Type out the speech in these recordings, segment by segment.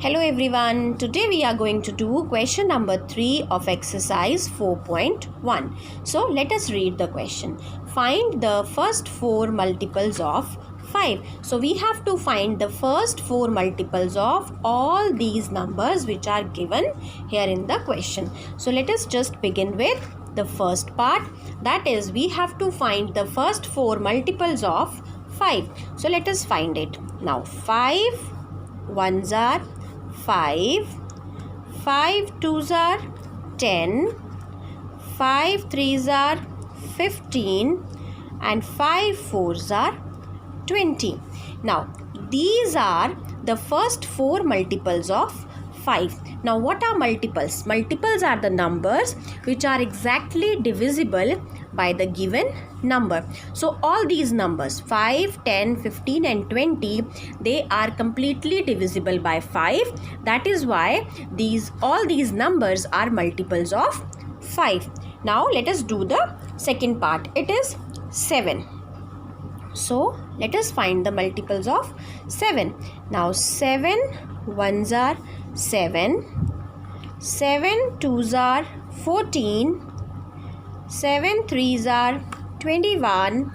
Hello everyone, today we are going to do question number 3 of exercise 4.1. So let us read the question. Find the first 4 multiples of 5. So we have to find the first 4 multiples of all these numbers which are given here in the question. So let us just begin with the first part, that is we have to find the first 4 multiples of 5. So let us find it. Now 5 ones are 5, 5 twos are 10, 5 threes are 15 and 5 fours are 20. Now these are the first 4 multiples of 5. Now what are multiples? Multiples are the numbers which are exactly divisible by the given number. So all these numbers 5, 10, 15 and 20, they are completely divisible by 5. That is why all these numbers are multiples of 5. Now let us do the second part. It is 7. So let us find the multiples of 7. Now 7 ones are 7, 7 twos are 14, 7 threes are 21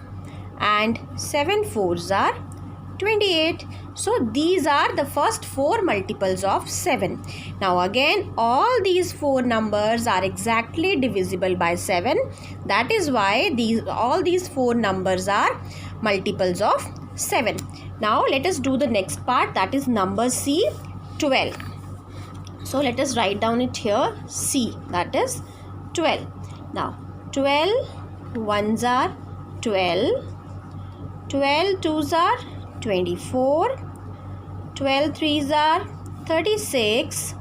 and 7 fours are 28. So these are the first 4 multiples of 7. Now again all these 4 numbers are exactly divisible by 7. That is why all these 4 numbers are multiples of 7. Now let us do the next part, that is number C, 12. So let us write down it here, C, that is 12. Now 12 ones are 12, 12 twos are 24, 12 threes are 36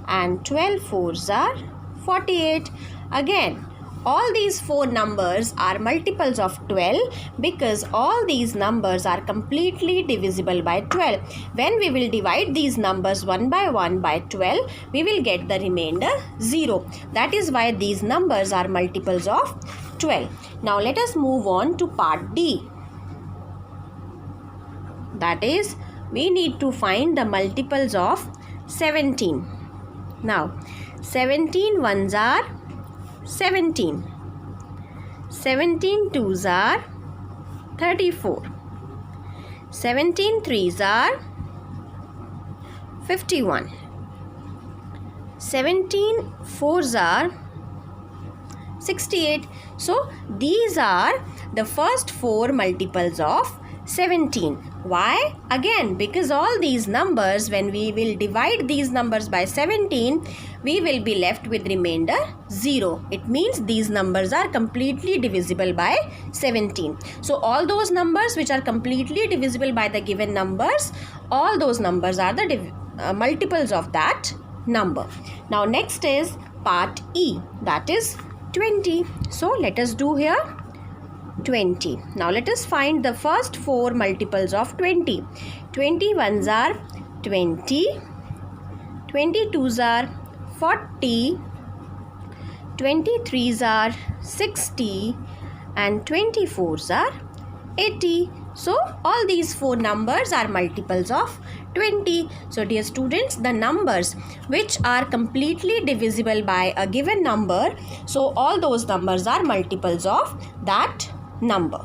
and 12 fours are 48. Again all these 4 numbers are multiples of 12 because all these numbers are completely divisible by 12. When we will divide these numbers one by 12, we will get the remainder 0. That is why these numbers are multiples of 12. Now let us move on to part D. That is, we need to find the multiples of 17. Now 17 ones are 17, 17 twos are 34, 17 threes are 51, 17 fours are 68. So these are the first 4 multiples of 17. Why? Again, because all these numbers, when we will divide these numbers by 17, we will be left with remainder 0. It means these numbers are completely divisible by 17. So all those numbers which are completely divisible by the given numbers, all those numbers are the multiples of that number. Now next is part E, that is 20. So let us do here 20. Now let us find the first 4 multiples of 20. 20 ones are 20, 22s are 40, 23s are 60 and 24s are 80. So all these 4 numbers are multiples of 20. So dear students, the numbers which are completely divisible by a given number, so all those numbers are multiples of that number.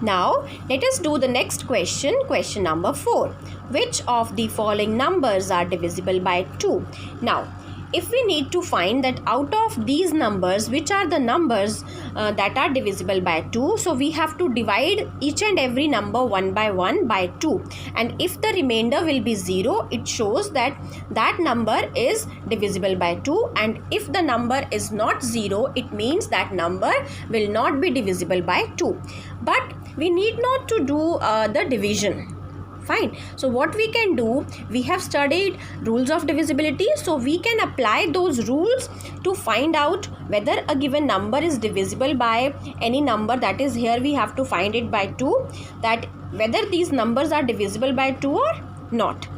Now let us do the next question, question number 4. Which of the following numbers are divisible by 2? Now if we need to find that out of these numbers which are the numbers that are divisible by 2, so we have to divide each and every number one by 1 by 2, and if the remainder will be 0, it shows that that number is divisible by 2, and if the number is not 0, it means that number will not be divisible by 2. But we need not to do the division. Fine. So what we can do, we have studied rules of divisibility, so we can apply those rules to find out whether a given number is divisible by any number. That is, here we have to find it by 2, that whether these numbers are divisible by 2 or not.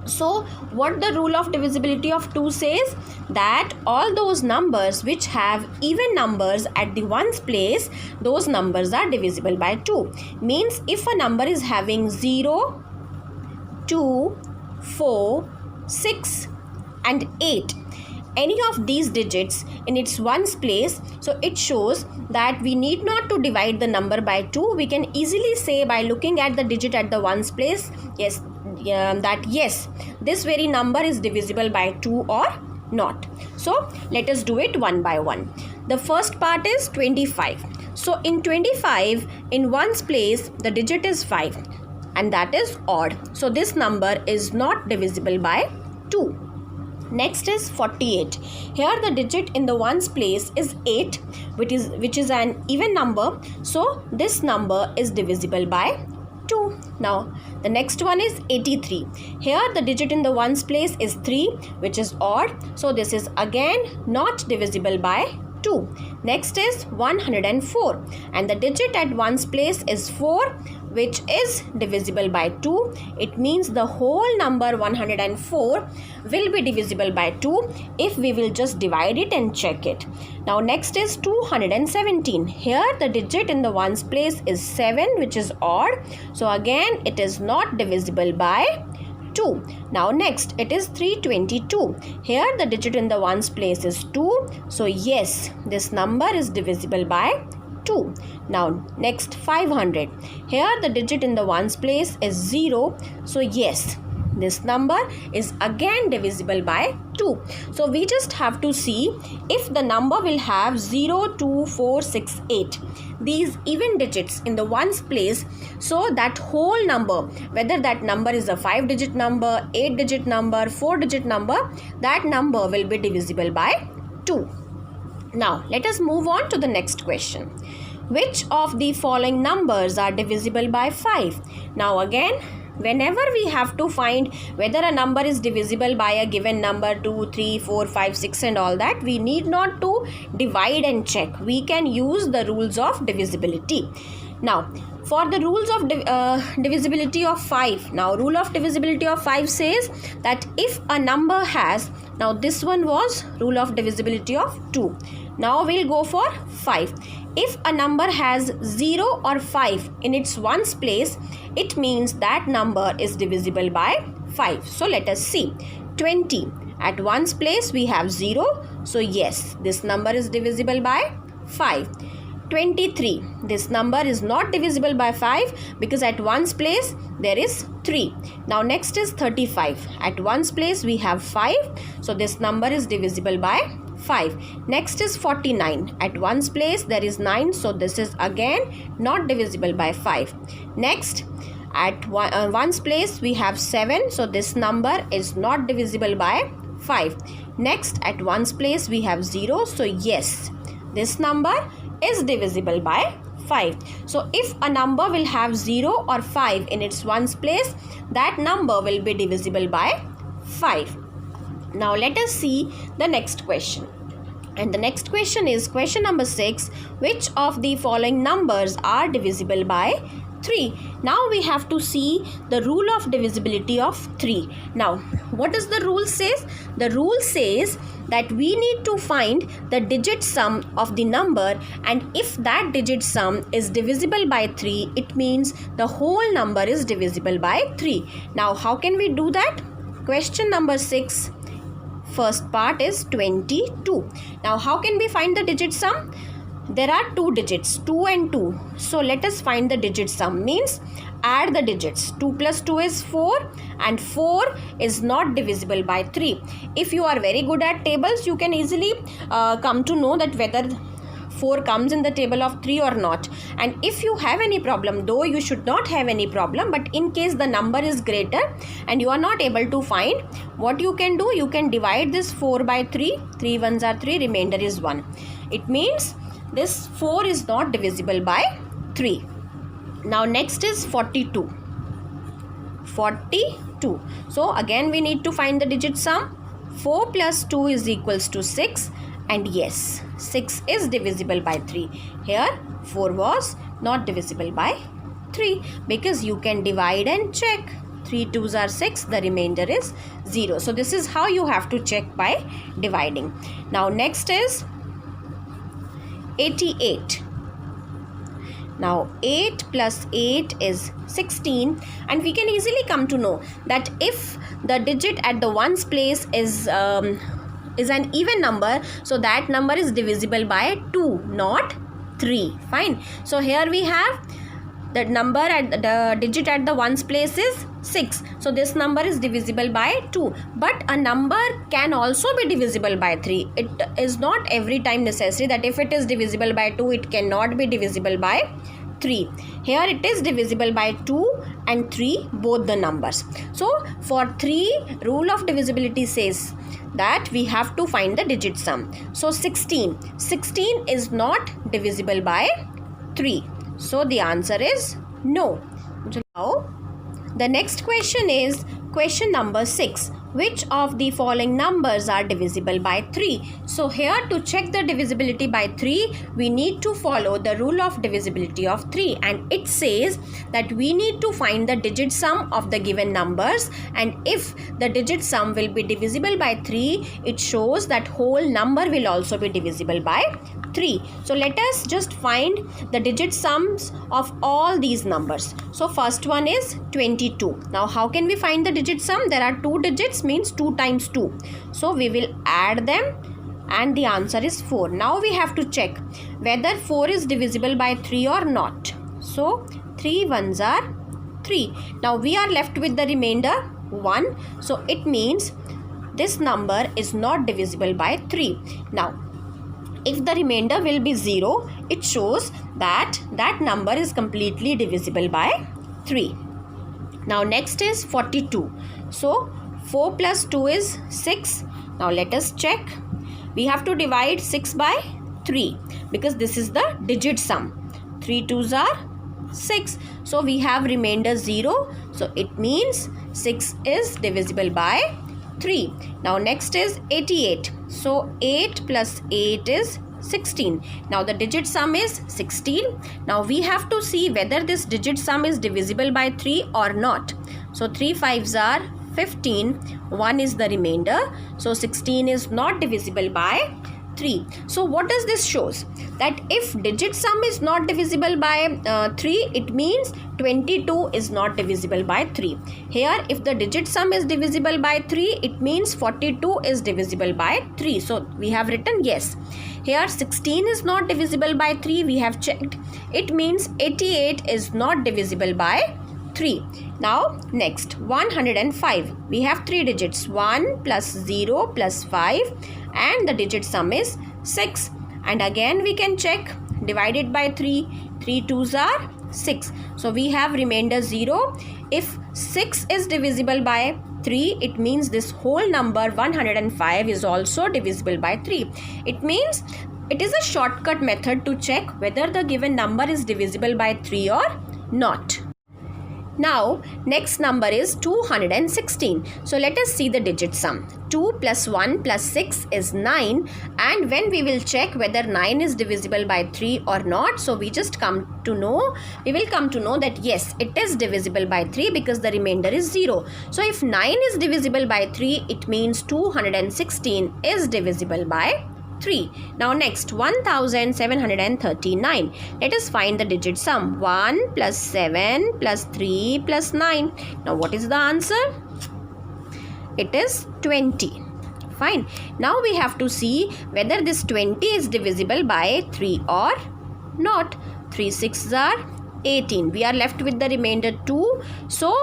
So what the rule of divisibility of 2 says, that all those numbers which have even numbers at the ones place, those numbers are divisible by 2. Means if a number is having 0, 2, 4, 6 and 8. Any of these digits in its ones place, so it shows that we need not to divide the number by 2. We can easily say by looking at the digit at the ones place, yes, this very number is divisible by 2 or not. So let us do it one by one. The first part is 25. So in 25, in ones place, the digit is 5 and that is odd. So this number is not divisible by 2. Next is 48. Here the digit in the ones place is 8, which is an even number. So this number is divisible by 2. Now the next one is 83. Here the digit in the ones place is 3, which is odd. So this is again not divisible by 2. Next is 104 and the digit at ones place is 4, which is divisible by 2. It means the whole number 104 will be divisible by 2 if we will just divide it and check it. Now next is 217. Here the digit in the ones place is 7, which is odd. So again it is not divisible by 2. Now next it is 322. Here the digit in the ones place is 2. So yes, this number is divisible by 2. Now next 500. Here the digit in the ones place is 0. So yes, this number is again divisible by 2. So we just have to see if the number will have 0, 2, 4, 6, 8. These even digits in the ones place, so that whole number, whether that number is a 5-digit number, 8-digit number, 4-digit number, that number will be divisible by 2. Now let us move on to the next question. Which of the following numbers are divisible by 5? Now again, whenever we have to find whether a number is divisible by a given number 2, 3, 4, 5, 6 and all that, we need not to divide and check. We can use the rules of divisibility. Now for the rules of divisibility of 5. Now rule of divisibility of 5 says that if a number has, now this one was rule of divisibility of 2. Now we'll go for 5. If a number has 0 or 5 in its ones place, it means that number is divisible by 5. So let us see. 20. At ones place we have 0. So yes, this number is divisible by 5. 23. This number is not divisible by 5 because at ones place there is 3. Now next is 35. At ones place we have 5. So this number is divisible by 5. Next is 49. At ones place there is 9. So this is again not divisible by 5. Next, at ones place we have 7. So this number is not divisible by 5. Next, at ones place we have 0. So yes, this number is divisible by 5. So if a number will have 0 or 5 in its ones place, that number will be divisible by 5. Now let us see the next question. And the next question is question number 6. Which of the following numbers are divisible by 3? Now we have to see the rule of divisibility of 3. Now what does the rule says? The rule says that we need to find the digit sum of the number, and if that digit sum is divisible by 3, it means the whole number is divisible by 3. Now how can we do that? Question number 6. First part is 22. Now how can we find the digit sum? There are two digits, 2 and 2. So let us find the digit sum. Means add the digits. 2 plus 2 is 4 and 4 is not divisible by 3. If you are very good at tables, you can easily come to know that whether 4 comes in the table of 3 or not. And if you have any problem, though you should not have any problem, but in case the number is greater and you are not able to find, what you can do, you can divide this 4 by 3. 3 ones are 3, remainder is 1. It means this 4 is not divisible by 3. Now next is 42. 42. So again we need to find the digit sum. 4 plus 2 is equals to 6. And yes, 6 is divisible by 3. Here 4 was not divisible by 3 because you can divide and check. 3 2s are 6, the remainder is 0. So this is how you have to check by dividing. Now next is 88. Now 8 plus 8 is 16, and we can easily come to know that if the digit at the ones place is an even number, so that number is divisible by 2, not 3. Fine. So here we have the number at the digit at the ones place is 6. So this number is divisible by 2. But a number can also be divisible by 3. It is not every time necessary that if it is divisible by 2, it cannot be divisible by 3. Here it is divisible by 2 and 3, both the numbers. So for 3, rule of divisibility says that we have to find the digit sum. So 16 is not divisible by 3. So the answer is no. Now the next question is question number 6. Which of the following numbers are divisible by 3? So here, to check the divisibility by 3, we need to follow the rule of divisibility of 3, and it says that we need to find the digit sum of the given numbers, and if the digit sum will be divisible by 3, it shows that whole number will also be divisible by 3. So let us just find the digit sums of all these numbers. So first one is 22. Now how can we find the digit sum? There are two digits, means 2 times 2. So we will add them and the answer is 4. Now we have to check whether 4 is divisible by 3 or not. So 3 ones are 3. Now we are left with the remainder 1. So it means this number is not divisible by 3. Now if the remainder will be 0, it shows that that number is completely divisible by 3. Now next is 42. So 4 plus 2 is 6. Now let us check. We have to divide 6 by 3 because this is the digit sum. 3 2s are 6. So we have remainder 0. So it means 6 is divisible by 3. Now next is 88. So 8 plus 8 is 16. Now the digit sum is 16. Now we have to see whether this digit sum is divisible by 3 or not. So 3 5s are 15. 1 is the remainder. So 16 is not divisible by 3. So what does this shows? That if digit sum is not divisible by 3, it means 22 is not divisible by 3. Here if the digit sum is divisible by 3, it means 42 is divisible by 3. So we have written yes. Here 16 is not divisible by 3, we have checked. It means 88 is not divisible by 3. Now next 105. We have 3 digits, 1 plus 0 plus 5, and the digit sum is 6. And again we can check, divided by 3. 3 2s are 6. So we have remainder 0. If 6 is divisible by 3, it means this whole number 105 is also divisible by 3. It means it is a shortcut method to check whether the given number is divisible by 3 or not. Now next number is 216. So let us see the digit sum. 2 plus 1 plus 6 is 9, and when we will check whether 9 is divisible by 3 or not, so we will come to know that yes, it is divisible by 3 because the remainder is 0. So if 9 is divisible by 3, it means 216 is divisible by 3. Now next 1739. Let us find the digit sum. 1 plus 7 plus 3 plus 9. Now what is the answer? It is 20. Fine. Now we have to see whether this 20 is divisible by 3 or not. 3 6s are 18. We are left with the remainder 2. So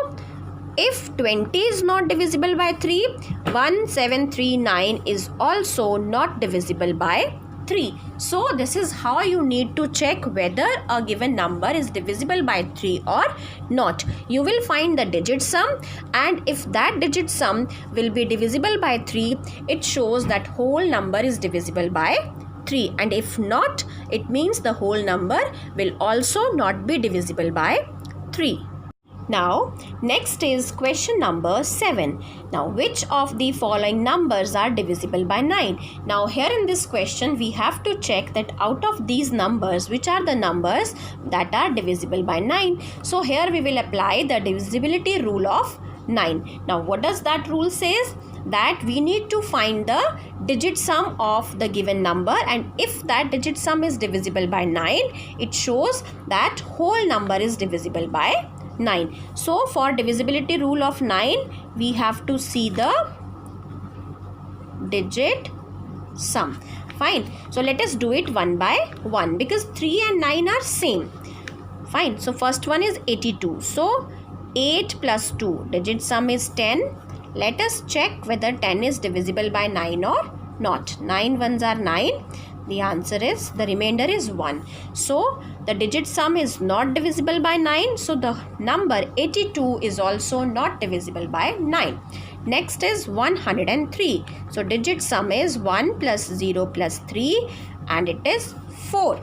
if 20 is not divisible by 3, 1739 is also not divisible by 3. So this is how you need to check whether a given number is divisible by 3 or not. You will find the digit sum, and if that digit sum will be divisible by 3, it shows that whole number is divisible by 3, and if not, it means the whole number will also not be divisible by 3. Now, next is question number 7. Now, which of the following numbers are divisible by 9? Now, here in this question, we have to check that out of these numbers, which are the numbers that are divisible by 9. So, here we will apply the divisibility rule of 9. Now what does that rule says? That we need to find the digit sum of the given number, and if that digit sum is divisible by 9, it shows that whole number is divisible by 9. So for divisibility rule of 9, we have to see the digit sum. Fine. So let us do it one by one, because 3 and 9 are same. Fine. So first one is 82. So 8 plus 2, digit sum is 10. Let us check whether 10 is divisible by 9 or not. 9 ones are 9. The answer is, the remainder is 1. So the digit sum is not divisible by 9. So the number 82 is also not divisible by 9. Next is 103. So digit sum is 1 plus 0 plus 3, and it is 4.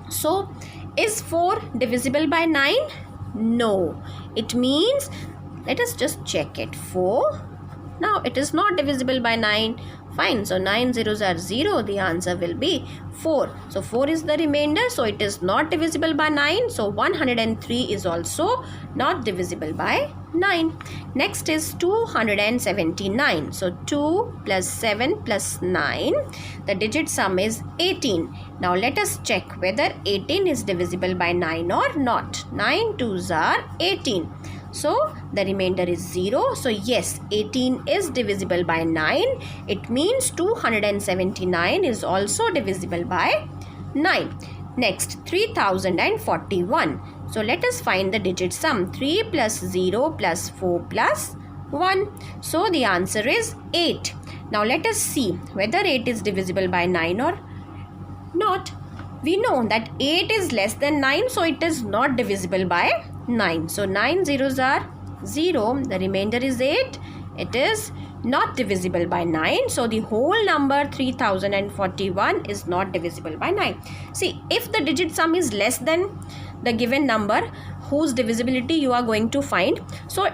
So is 4 divisible by 9? No. It means, let us just check it. 4. Now it is not divisible by 9. Fine. So 9 zeros are 0. The answer will be 4. So 4 is the remainder. So it is not divisible by 9. So 103 is also not divisible by 9. Next is 279. So 2 plus 7 plus 9. The digit sum is 18. Now let us check whether 18 is divisible by 9 or not. 9 2s are 18. So the remainder is 0. So yes, 18 is divisible by 9. It means 279 is also divisible by 9. Next, 3041. So let us find the digit sum. 3 plus 0 plus 4 plus 1. So the answer is 8. Now let us see whether 8 is divisible by 9 or not. We know that 8 is less than 9, so it is not divisible by 9. So 9 zeros are 0. The remainder is 8. It is not divisible by 9. So the whole number 3041 is not divisible by 9. See, if the digit sum is less than the given number whose divisibility you are going to find, so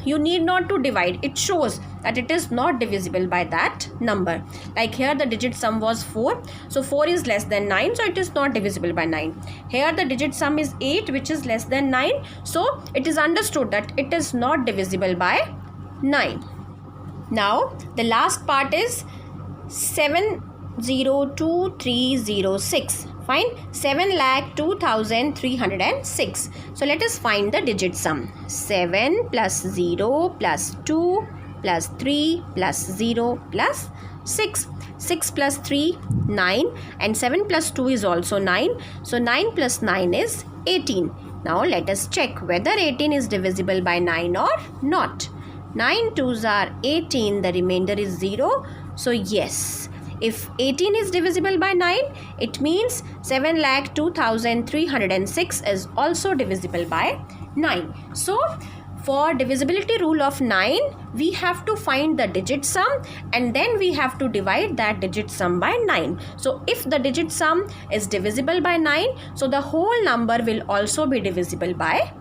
you need not to divide. It shows that it is not divisible by that number. Like here the digit sum was 4. So 4 is less than 9. So it is not divisible by 9. Here the digit sum is 8, which is less than 9. So it is understood that it is not divisible by 9. Now the last part is 702,306. Fine. 7,02,306. So let us find the digit sum. 7 plus 0 plus 2 plus 3 plus 0 plus 6. 6 plus 3, 9, and 7 plus 2 is also 9. So 9 plus 9 is 18. Now let us check whether 18 is divisible by 9 or not. 9 2s are 18. The remainder is 0. So yes, if 18 is divisible by 9, it means 7,02,306 is also divisible by 9. So for divisibility rule of 9, we have to find the digit sum, and then we have to divide that digit sum by 9. So if the digit sum is divisible by 9, so the whole number will also be divisible by